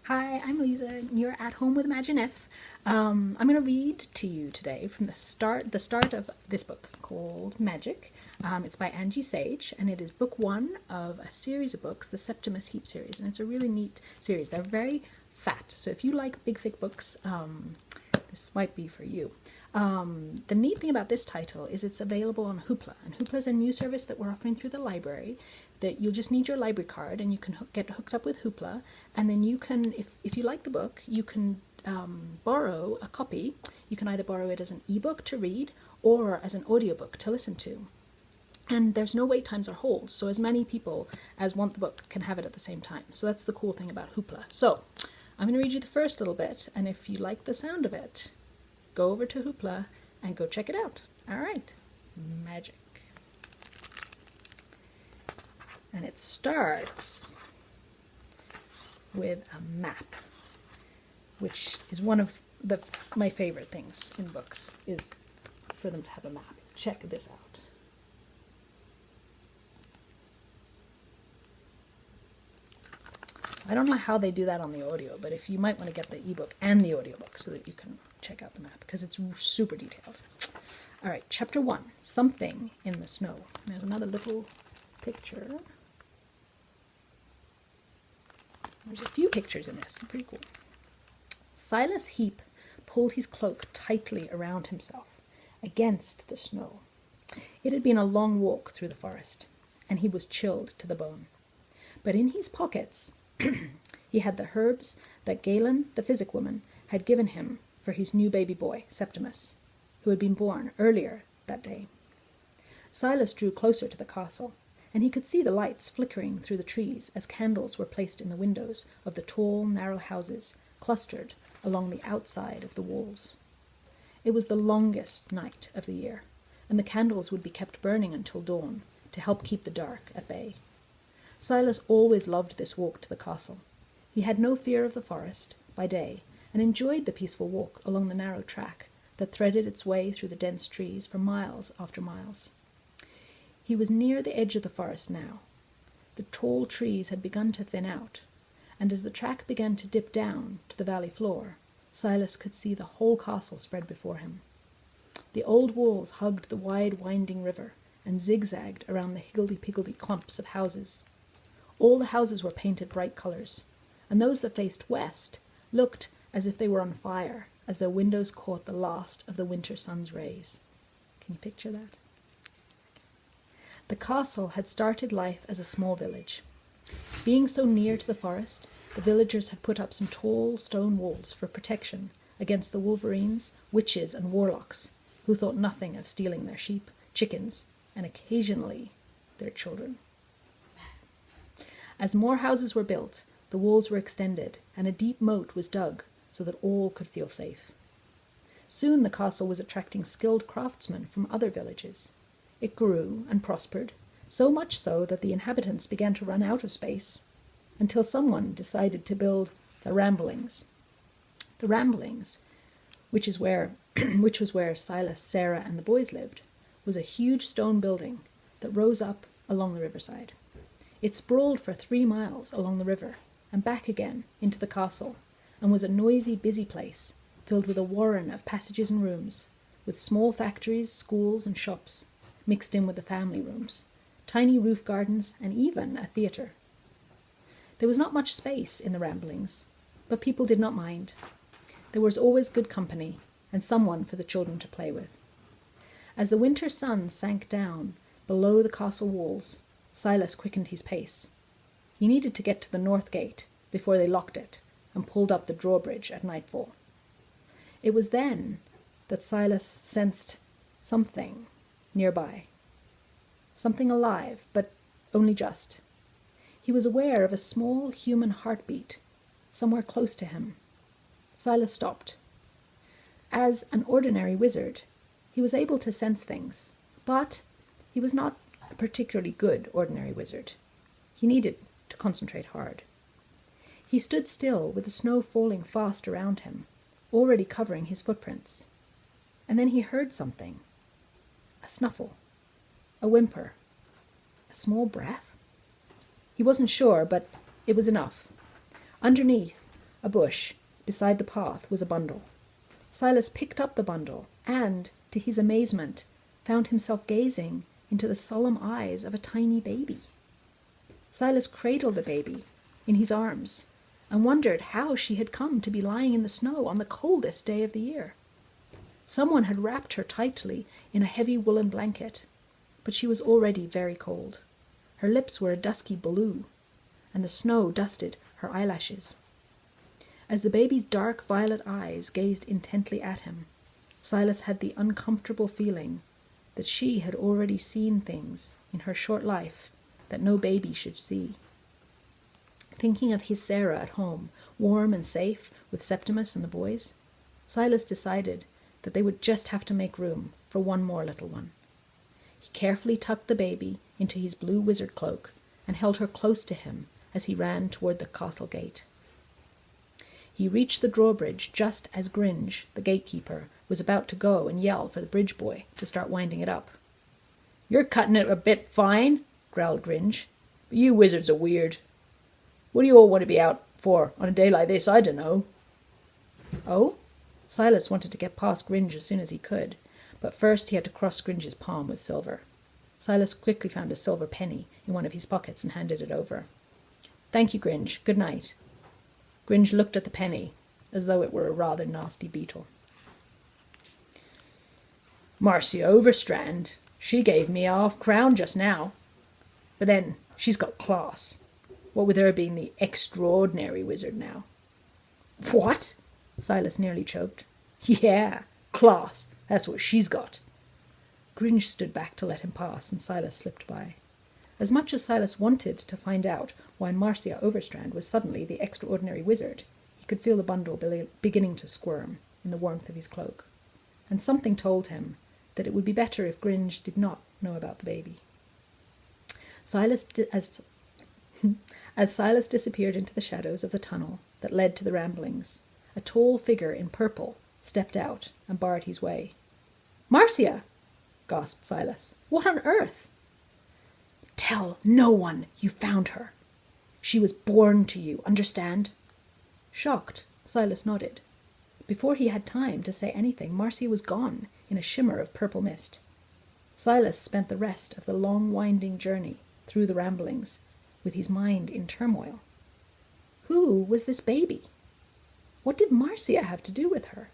Hi, I'm Liza, and you're at home with Magyk. I'm going to read to you today from the start of this book called Magyk. It's by Angie Sage, and it is book one of a series of books, the Septimus Heap series, and it's a really neat series. They're very fat, so if you like big, thick books, this might be for you. The neat thing about this title is it's available on Hoopla, and Hoopla is a new service that we're offering through the library that you'll just need your library card and you can get hooked up with Hoopla, and then you can, if you like the book, you can borrow a copy. You can either borrow it as an ebook to read or as an audiobook to listen to. And there's no wait times or holds, so as many people as want the book can have it at the same time. So that's the cool thing about Hoopla. So I'm going to read you the first little bit, and if you like the sound of it, go over to Hoopla and go check it out. All right, Magyk. And it starts with a map, which is one of my favorite things in books, is for them to have a map. Check this out. So I don't know how they do that on the audio, but if you might want to get the ebook and the audiobook so that you can check out the map, because it's super detailed. All right, chapter 1, Something in the Snow. There's another little picture. There's a few pictures in this. Pretty cool. Silas Heap pulled his cloak tightly around himself, against the snow. It had been a long walk through the forest, and he was chilled to the bone. But in his pockets he had the herbs that Galen, the physic woman, had given him for his new baby boy, Septimus, who had been born earlier that day. Silas drew closer to the castle, and he could see the lights flickering through the trees as candles were placed in the windows of the tall, narrow houses clustered along the outside of the walls. It was the longest night of the year, and the candles would be kept burning until dawn to help keep the dark at bay. Silas always loved this walk to the castle. He had no fear of the forest by day and enjoyed the peaceful walk along the narrow track that threaded its way through the dense trees for miles after miles. He was near the edge of the forest now. The tall trees had begun to thin out, and as the track began to dip down to the valley floor, Silas could see the whole castle spread before him. The old walls hugged the wide, winding river and zigzagged around the higgledy-piggledy clumps of houses. All the houses were painted bright colours, and those that faced west looked as if they were on fire as their windows caught the last of the winter sun's rays. Can you picture that? The castle had started life as a small village. Being so near to the forest, the villagers had put up some tall stone walls for protection against the wolverines, witches, and warlocks, who thought nothing of stealing their sheep, chickens, and occasionally their children. As more houses were built, the walls were extended, and a deep moat was dug so that all could feel safe. Soon the castle was attracting skilled craftsmen from other villages. It grew and prospered, so much so that the inhabitants began to run out of space, until someone decided to build the Ramblings. The Ramblings, which was where Silas, Sarah, and the boys lived, was a huge stone building that rose up along the riverside. It sprawled for 3 miles along the river and back again into the castle, and was a noisy, busy place filled with a warren of passages and rooms, with small factories, schools, and shops, mixed in with the family rooms, tiny roof gardens, and even a theatre. There was not much space in the Ramblings, but people did not mind. There was always good company, and someone for the children to play with. As the winter sun sank down below the castle walls, Silas quickened his pace. He needed to get to the north gate before they locked it and pulled up the drawbridge at nightfall. It was then that Silas sensed something nearby. Something alive, but only just. He was aware of a small human heartbeat somewhere close to him. Silas stopped. As an ordinary wizard, he was able to sense things, but he was not a particularly good ordinary wizard. He needed to concentrate hard. He stood still with the snow falling fast around him, already covering his footprints. And then he heard something. A snuffle. A whimper. A small breath? He wasn't sure, but it was enough. Underneath, a bush, beside the path, was a bundle. Silas picked up the bundle and, to his amazement, found himself gazing into the solemn eyes of a tiny baby. Silas cradled the baby in his arms and wondered how she had come to be lying in the snow on the coldest day of the year. Someone had wrapped her tightly in a heavy woolen blanket, but she was already very cold. Her lips were a dusky blue, and the snow dusted her eyelashes. As the baby's dark violet eyes gazed intently at him, Silas had the uncomfortable feeling that she had already seen things in her short life that no baby should see. Thinking of his Sarah at home, warm and safe with Septimus and the boys, Silas decided that they would just have to make room for one more little one. He carefully tucked the baby into his blue wizard cloak and held her close to him as he ran toward the castle gate. He reached the drawbridge just as Gringe, the gatekeeper, was about to go and yell for the bridge boy to start winding it up. "You're cutting it a bit fine," growled Gringe, "but you wizards are weird. What do you all want to be out for on a day like this? I dunno." "Oh?" Silas wanted to get past Gringe as soon as he could, but first he had to cross Gringe's palm with silver. Silas quickly found a silver penny in one of his pockets and handed it over. "Thank you, Gringe. Good night." Gringe looked at the penny, as though it were a rather nasty beetle. "Marcia Overstrand, she gave me a half-crown just now. But then, she's got class. What with her being the extraordinary wizard now." "What?" Silas nearly choked. "Yeah, class. That's what she's got." Gringe stood back to let him pass, and Silas slipped by. As much as Silas wanted to find out why Marcia Overstrand was suddenly the extraordinary wizard, he could feel the bundle beginning to squirm in the warmth of his cloak, and something told him that it would be better if Gringe did not know about the baby. As Silas disappeared into the shadows of the tunnel that led to the ramblings, a tall figure in purple stepped out and barred his way. "Marcia!" gasped Silas. "What on earth?" "Tell no one you found her. She was born to you, understand?" Shocked, Silas nodded. Before he had time to say anything, Marcia was gone in a shimmer of purple mist. Silas spent the rest of the long winding journey through the ramblings with his mind in turmoil. Who was this baby? What did Marcia have to do with her?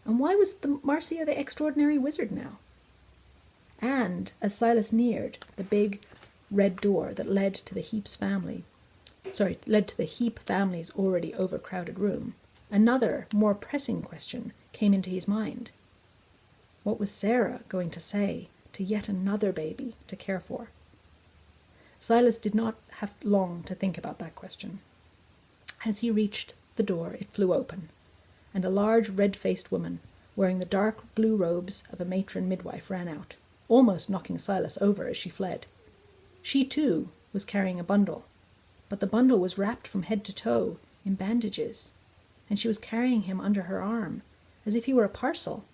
And why was Marcia the extraordinary wizard now? And as Silas neared the big red door that led to the Heap family's already overcrowded room, another, more pressing question came into his mind. What was Sarah going to say to yet another baby to care for? Silas did not have long to think about that question. As he reached the door, it flew open, and a large red-faced woman, wearing the dark blue robes of a matron midwife, ran out, almost knocking Silas over as she fled. She, too, was carrying a bundle, but the bundle was wrapped from head to toe in bandages, and she was carrying him under her arm, as if he were a parcel,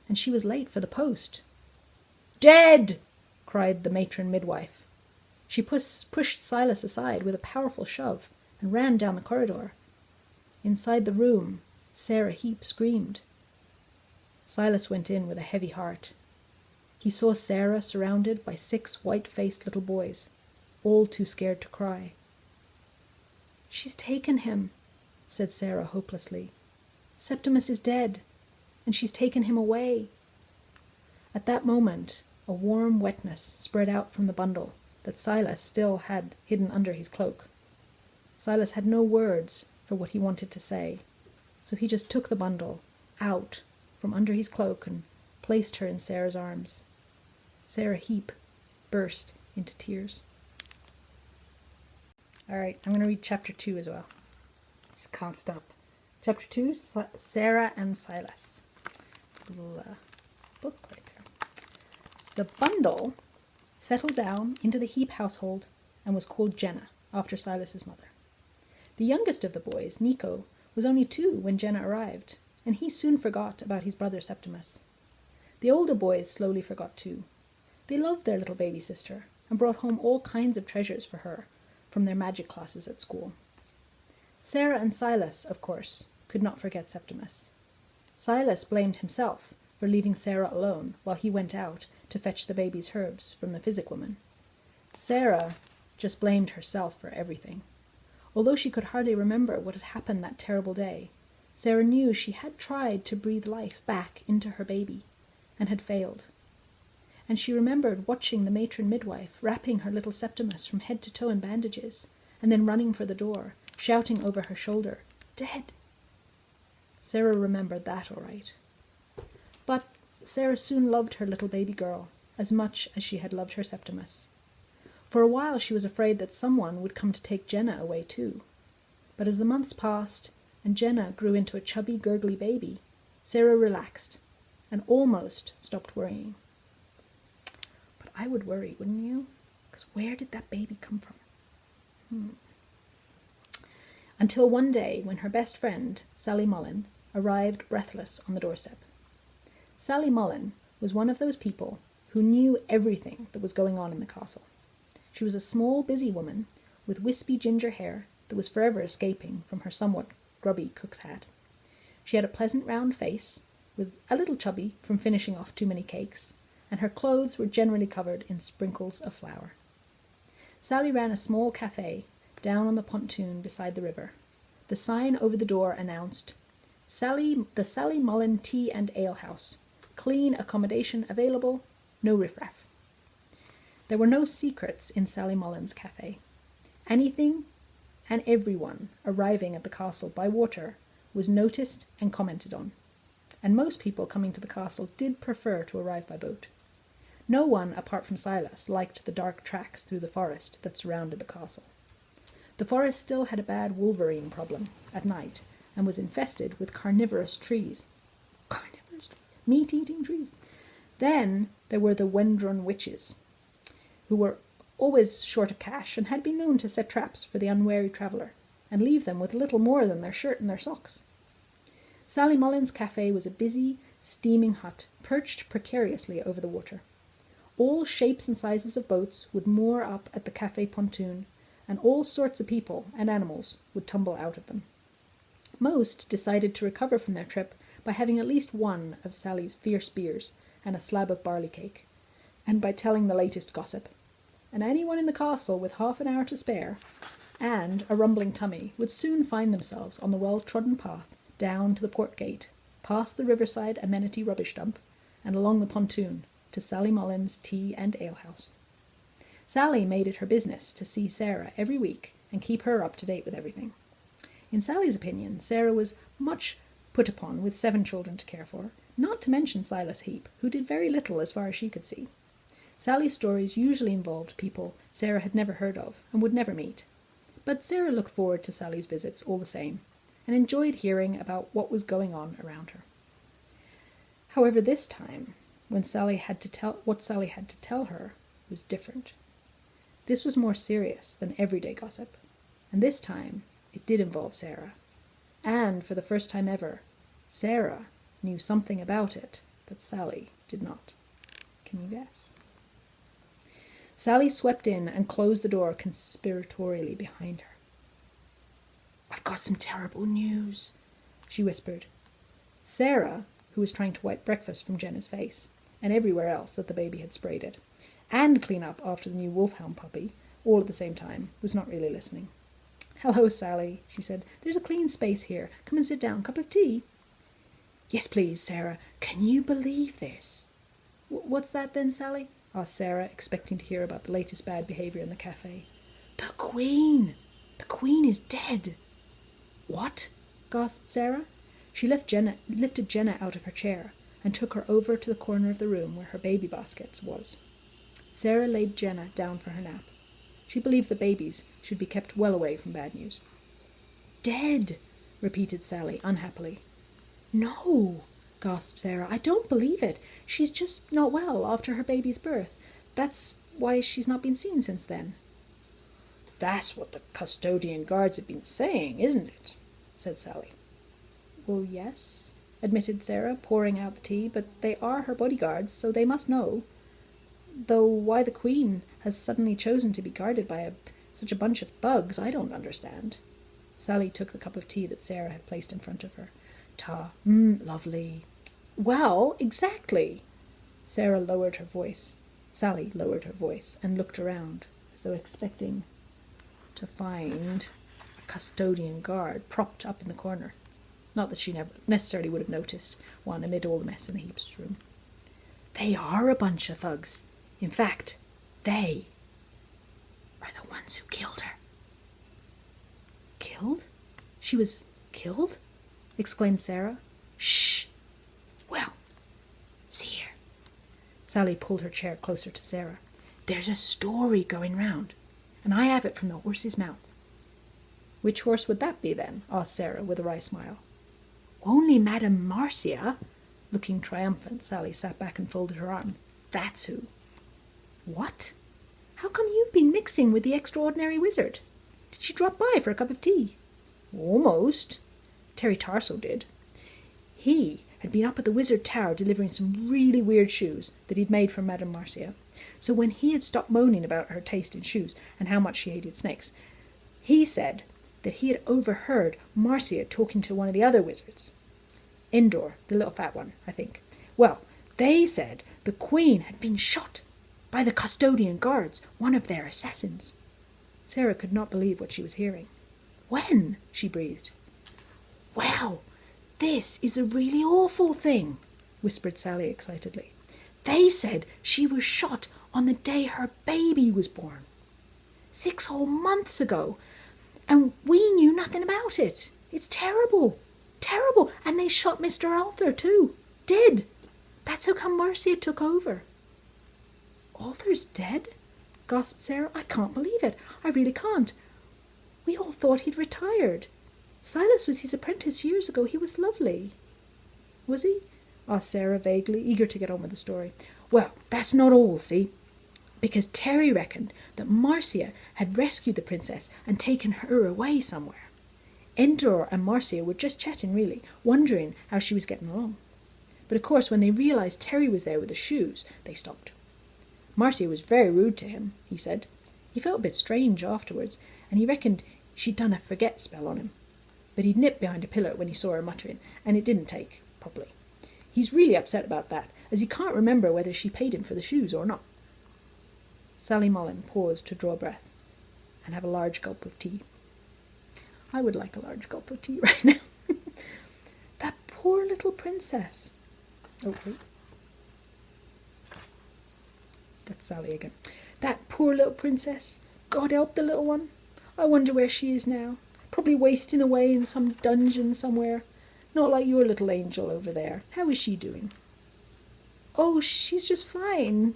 and she was late for the post. "Dead!" cried the matron midwife. She pushed Silas aside with a powerful shove and ran down the corridor. Inside the room, Sarah Heap screamed. Silas went in with a heavy heart. He saw Sarah surrounded by 6 white-faced little boys, all too scared to cry. "She's taken him," said Sarah hopelessly. "Septimus is dead, and she's taken him away." At that moment, a warm wetness spread out from the bundle that Silas still had hidden under his cloak. Silas had no words for what he wanted to say, so he just took the bundle out from under his cloak and placed her in Sarah's arms. Sarah Heap burst into tears. All right, I'm going to read chapter 2 as well. Just can't stop. Chapter 2, Sarah and Silas. Little book right there. The bundle settled down into the Heap household and was called Jenna, after Silas's mother. The youngest of the boys, Nico, was only 2 when Jenna arrived, and he soon forgot about his brother Septimus. The older boys slowly forgot too. They loved their little baby sister and brought home all kinds of treasures for her from their magic classes at school. Sarah and Silas, of course, could not forget Septimus. Silas blamed himself for leaving Sarah alone while he went out to fetch the baby's herbs from the physic woman. Sarah just blamed herself for everything. Although she could hardly remember what had happened that terrible day, Sarah knew she had tried to breathe life back into her baby and had failed. And she remembered watching the matron midwife wrapping her little Septimus from head to toe in bandages and then running for the door, shouting over her shoulder, "Dead!" Sarah remembered that all right. But Sarah soon loved her little baby girl as much as she had loved her Septimus. For a while she was afraid that someone would come to take Jenna away too. But as the months passed and Jenna grew into a chubby, gurgly baby, Sarah relaxed and almost stopped worrying. But I would worry, wouldn't you? Because where did that baby come from? Until one day when her best friend, Sally Mullen, arrived breathless on the doorstep. Sally Mullen was one of those people who knew everything that was going on in the castle. She was a small, busy woman with wispy ginger hair that was forever escaping from her somewhat grubby cook's hat. She had a pleasant round face, with a little chubby from finishing off too many cakes, and her clothes were generally covered in sprinkles of flour. Sally ran a small cafe down on the pontoon beside the river. The sign over the door announced, the Sally Mullen Tea and Ale House. Clean accommodation available, no riffraff. There were no secrets in Sally Mullen's cafe. Anything and everyone arriving at the castle by water was noticed and commented on, and most people coming to the castle did prefer to arrive by boat. No one, apart from Silas, liked the dark tracks through the forest that surrounded the castle. The forest still had a bad wolverine problem at night and was infested with carnivorous trees. Meat-eating trees. Then there were the Wendron witches, who were always short of cash and had been known to set traps for the unwary traveller and leave them with little more than their shirt and their socks. Sally Mullen's cafe was a busy, steaming hut perched precariously over the water. All shapes and sizes of boats would moor up at the cafe pontoon, and all sorts of people and animals would tumble out of them. Most decided to recover from their trip by having at least one of Sally's fierce beers and a slab of barley cake, and by telling the latest gossip. And anyone in the castle with half an hour to spare and a rumbling tummy would soon find themselves on the well-trodden path down to the port gate, past the riverside amenity rubbish dump, and along the pontoon to Sally Mullen's Tea and Ale House. Sally made it her business to see Sarah every week and keep her up to date with everything. In Sally's opinion, Sarah was much put upon with 7 children to care for, not to mention Septimus Heap, who did very little as far as she could see. Sally's stories usually involved people Sarah had never heard of and would never meet. But Sarah looked forward to Sally's visits all the same, and enjoyed hearing about what was going on around her. However, this time, what Sally had to tell her was different. This was more serious than everyday gossip, and this time it did involve Sarah. And for the first time ever, Sarah knew something about it that Sally did not. Can you guess? Sally swept in and closed the door conspiratorially behind her. "I've got some terrible news," she whispered. Sarah, who was trying to wipe breakfast from Jenna's face, and everywhere else that the baby had sprayed it, and clean up after the new wolfhound puppy, all at the same time, was not really listening. "Hello, Sally," she said. "There's a clean space here. Come and sit down. Cup of tea?" "Yes, please, Sarah. Can you believe this?" "What's that then, Sally?" asked Sarah, expecting to hear about the latest bad behaviour in the cafe. "The Queen! The Queen is dead!" "What?" gasped Sarah. She lifted Jenna out of her chair and took her over to the corner of the room where her baby basket was. Sarah laid Jenna down for her nap. She believed the babies should be kept well away from bad news. "Dead!" repeated Sally unhappily. "No!" gasped Sarah. "I don't believe it. She's just not well after her baby's birth. That's why she's not been seen since then." "That's what the custodian guards have been saying, isn't it?" said Sally. "Well, yes," admitted Sarah, pouring out the tea, "but they are her bodyguards, so they must know. Though why the Queen has suddenly chosen to be guarded by such a bunch of thugs, I don't understand." Sally took the cup of tea that Sarah had placed in front of her. Lovely. Well, exactly. Sally lowered her voice and looked around, as though expecting to find a custodian guard propped up in the corner. Not that she never necessarily would have noticed one amid all the mess in the Heaps' room. They are a bunch of thugs. In fact, they are the ones who killed her. Killed? She was killed? Exclaimed Sarah. Shh! Well, see here. Sally pulled her chair closer to Sarah. There's a story going round, and I have it from the horse's mouth. Which horse would that be, then? Asked Sarah, with a wry smile. Only Madame Marcia. Looking triumphant, Sally sat back and folded her arm. That's who. What? How come you've been mixing with the extraordinary wizard? Did she drop by for a cup of tea? Almost. Terry Tarso did. He had been up at the Wizard Tower delivering some really weird shoes that he'd made for Madame Marcia. So when he had stopped moaning about her taste in shoes and how much she hated snakes, he said that he had overheard Marcia talking to one of the other wizards. Endor, the little fat one, I think. Well, they said the Queen had been shot by the custodian guards, one of their assassins. Sarah could not believe what she was hearing. When? She breathed. Well, this is a really awful thing, whispered Sally excitedly. They said she was shot on the day her baby was born. 6 whole months ago. And we knew nothing about it. It's terrible. Terrible. And they shot Mr. Arthur too. Dead. That's how come Marcia took over. Arthur's dead? Gasped Sarah. I can't believe it. I really can't. We all thought he'd retired. Silas was his apprentice years ago. He was lovely. Was he? Asked Sarah vaguely, eager to get on with the story. Well, that's not all, see? Because Terry reckoned that Marcia had rescued the princess and taken her away somewhere. Endor and Marcia were just chatting, really, wondering how she was getting along. But of course, when they realised Terry was there with the shoes, they stopped. Marcia was very rude to him, he said. He felt a bit strange afterwards, and he reckoned she'd done a forget spell on him. But he'd nipped behind a pillar when he saw her muttering, and it didn't take properly. He's really upset about that, as he can't remember whether she paid him for the shoes or not. Sally Mullen paused to draw breath and have a large gulp of tea. I would like a large gulp of tea right now. That poor little princess. Oh, wait. That's Sally again. That poor little princess. God help the little one. I wonder where she is now. Probably wasting away in some dungeon somewhere. Not like your little angel over there. How is she doing? Oh, she's just fine,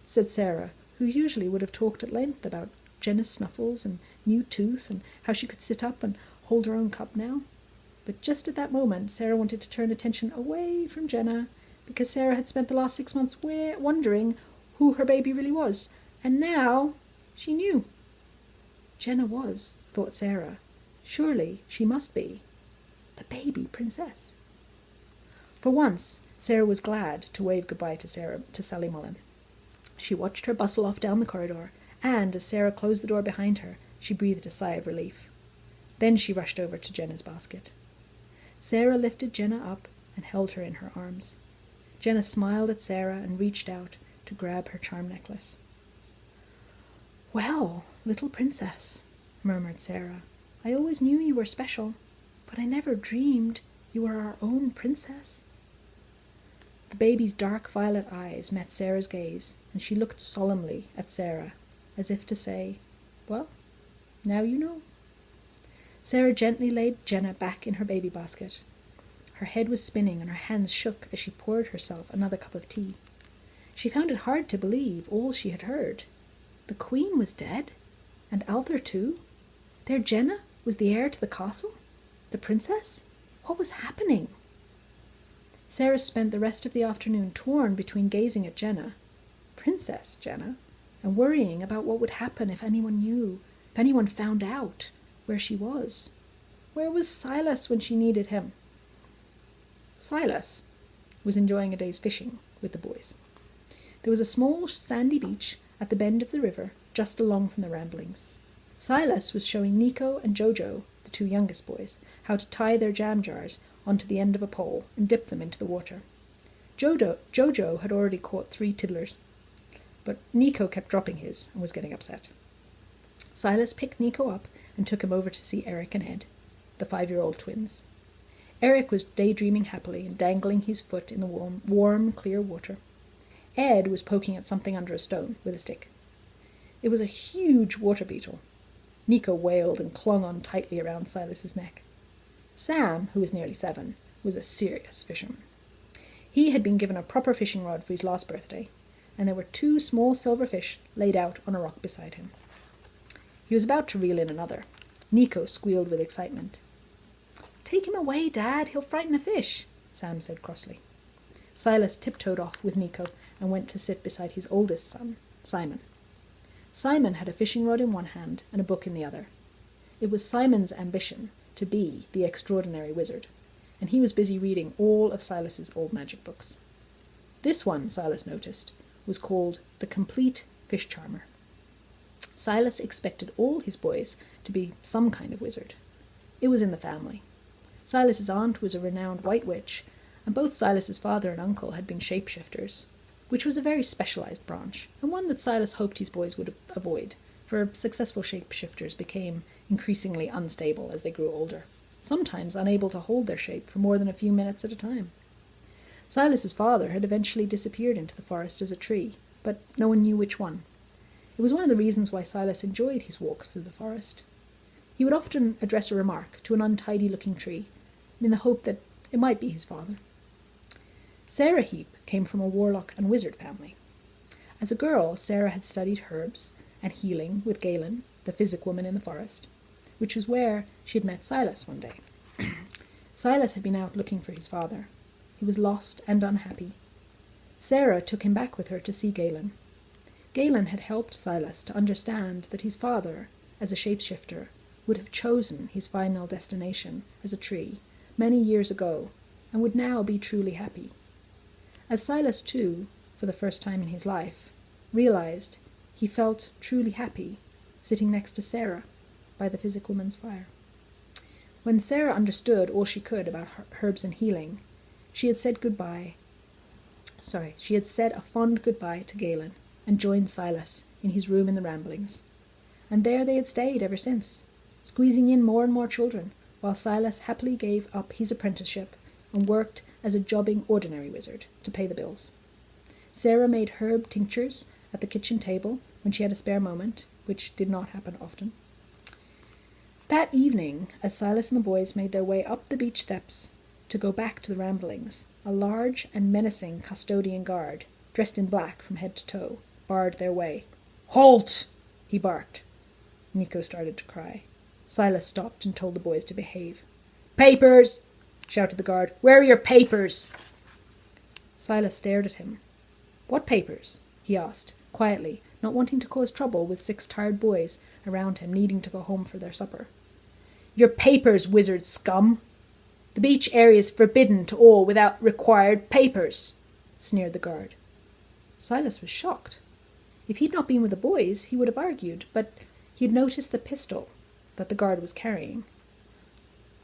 said Sarah, who usually would have talked at length about Jenna's snuffles and new tooth and how she could sit up and hold her own cup now. But just at that moment, Sarah wanted to turn attention away from Jenna, because Sarah had spent the last 6 months wondering who her baby really was, and now she knew. Jenna was, thought Sarah. Surely she must be the baby princess. For once, Sarah was glad to wave goodbye to Sally Mullen. She watched her bustle off down the corridor, and as Sarah closed the door behind her, she breathed a sigh of relief. Then she rushed over to Jenna's basket. Sarah lifted Jenna up and held her in her arms. Jenna smiled at Sarah and reached out to grab her charm necklace. Well, little princess, murmured Sarah, I always knew you were special, but I never dreamed you were our own princess. The baby's dark violet eyes met Sarah's gaze, and she looked solemnly at Sarah, as if to say, well, now you know. Sarah gently laid Jenna back in her baby basket. Her head was spinning and her hands shook as she poured herself another cup of tea. She found it hard to believe all she had heard. The Queen was dead, and Arthur too. Their Jenna was the heir to the castle? The princess? What was happening? Sarah spent the rest of the afternoon torn between gazing at Jenna, Princess Jenna, and worrying about what would happen if anyone knew, if anyone found out where she was. Where was Silas when she needed him? Silas was enjoying a day's fishing with the boys. There was a small sandy beach at the bend of the river, just along from the ramblings. Silas was showing Nico and Jojo the two youngest boys, how to tie their jam jars onto the end of a pole and dip them into the water. Jojo had already caught 3 tiddlers, but Nico kept dropping his and was getting upset. Silas picked Nico up and took him over to see Eric and Ed, the 5-year-old twins. Eric was daydreaming happily and dangling his foot in the warm, clear water. Ed was poking at something under a stone with a stick. It was a huge water beetle. Nico wailed and clung on tightly around Silas's neck. Sam, who was nearly 7, was a serious fisherman. He had been given a proper fishing rod for his last birthday, and there were 2 small silver fish laid out on a rock beside him. He was about to reel in another. Nico squealed with excitement. "Take him away, Dad. He'll frighten the fish," Sam said crossly. Silas tiptoed off with Nico and went to sit beside his oldest son, Simon. Simon had a fishing rod in one hand and a book in the other. It was Simon's ambition to be the extraordinary wizard, and he was busy reading all of Silas's old magic books. This one, Silas noticed, was called The Complete Fish Charmer. Silas expected all his boys to be some kind of wizard. It was in the family. Silas's aunt was a renowned white witch, and both Silas's father and uncle had been shapeshifters, which was a very specialized branch, and one that Silas hoped his boys would avoid, for successful shapeshifters became increasingly unstable as they grew older, sometimes unable to hold their shape for more than a few minutes at a time. Silas's father had eventually disappeared into the forest as a tree, but no one knew which one. It was one of the reasons why Silas enjoyed his walks through the forest. He would often address a remark to an untidy-looking tree, in the hope that it might be his father. Sarah Heap came from a warlock and wizard family. As a girl, Sarah had studied herbs and healing with Galen, the physic woman in the forest, which was where she had met Silas one day. Silas had been out looking for his father. He was lost and unhappy. Sarah took him back with her to see Galen. Galen had helped Silas to understand that his father, as a shapeshifter, would have chosen his final destination as a tree many years ago, and would now be truly happy. As Silas, too, for the first time in his life, realized he felt truly happy sitting next to Sarah by the physic woman's fire. When Sarah understood all she could about herbs and healing, she had said a fond goodbye to Galen and joined Silas in his room in the Ramblings. And there they had stayed ever since, squeezing in more and more children, while Silas happily gave up his apprenticeship and worked as a jobbing ordinary wizard to pay the bills. Sarah made herb tinctures at the kitchen table when she had a spare moment, which did not happen often. That evening, as Silas and the boys made their way up the beach steps to go back to the Ramblings, a large and menacing custodian guard, dressed in black from head to toe, barred their way. "Halt!" he barked. Nico started to cry. Silas stopped and told the boys to behave. "Papers!" shouted the guard. "Where are your papers?" Silas stared at him. "What papers?" he asked, quietly, not wanting to cause trouble with 6 tired boys around him needing to go home for their supper. "Your papers, wizard scum! The beach area is forbidden to all without required papers," sneered the guard. Silas was shocked. If he'd not been with the boys, he would have argued, but he had noticed the pistol that the guard was carrying.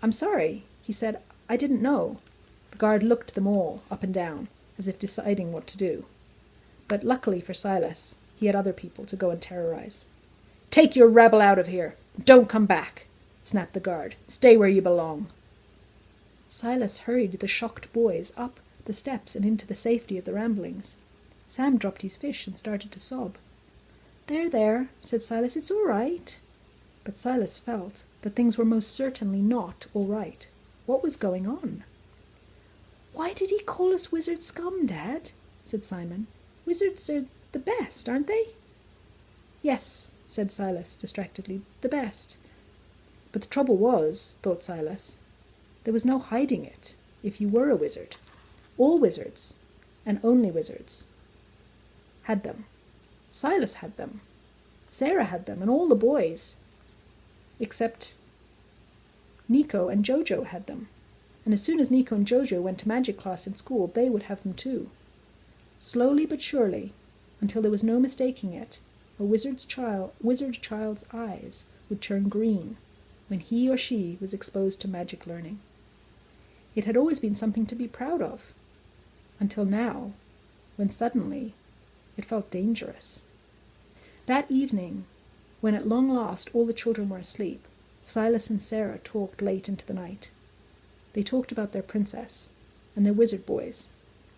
"I'm sorry," he said. "I didn't know." The guard looked them all up and down, as if deciding what to do. But luckily for Silas, he had other people to go and terrorize. "Take your rabble out of here. Don't come back," snapped the guard. "Stay where you belong." Silas hurried the shocked boys up the steps and into the safety of the Ramblings. Sam dropped his fish and started to sob. There, said Silas. "It's all right." But Silas felt that things were most certainly not all right. What was going on? "Why did he call us wizard scum, Dad?" said Simon. "Wizards are the best, aren't they?" "Yes," said Silas distractedly, "the best." But the trouble was, thought Silas, there was no hiding it if you were a wizard. All wizards, and only wizards, had them. Silas had them. Sarah had them, and all the boys, except Nico and Jojo had them. And as soon as Nico and Jojo went to magic class in school, they would have them too. Slowly but surely, until there was no mistaking it, a wizard child's eyes would turn green when he or she was exposed to magic learning. It had always been something to be proud of, until now, when suddenly it felt dangerous. That evening, when at long last all the children were asleep, Silas and Sarah talked late into the night. They talked about their princess and their wizard boys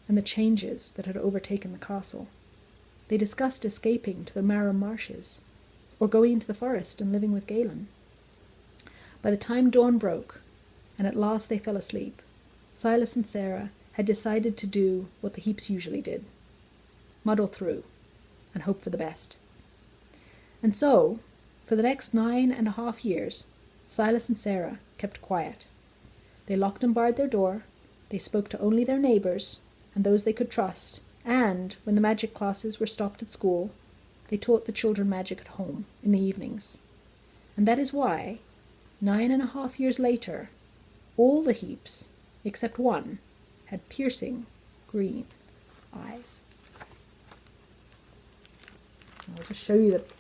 and the changes that had overtaken the castle. They discussed escaping to the Marham marshes or going into the forest and living with Galen. By the time dawn broke, and at last they fell asleep, Silas and Sarah had decided to do what the Heaps usually did: muddle through and hope for the best. And so, for the next 9.5 years, Silas and Sarah kept quiet. They locked and barred their door, they spoke to only their neighbours and those they could trust, and, when the magic classes were stopped at school, they taught the children magic at home in the evenings. And that is why, 9.5 years later, all the Heaps, except one, had piercing green eyes. I'll just show you that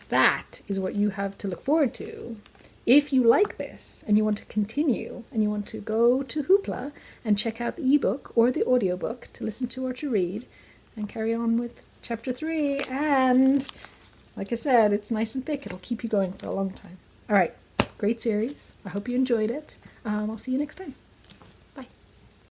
that is what you have to look forward to. If you like this and you want to continue and you want to go to Hoopla and check out the ebook or the audiobook to listen to or to read and carry on with chapter 3, and like I said, it's nice and thick. It'll keep you going for a long time. All right, great series. I hope you enjoyed it. I'll see you next time.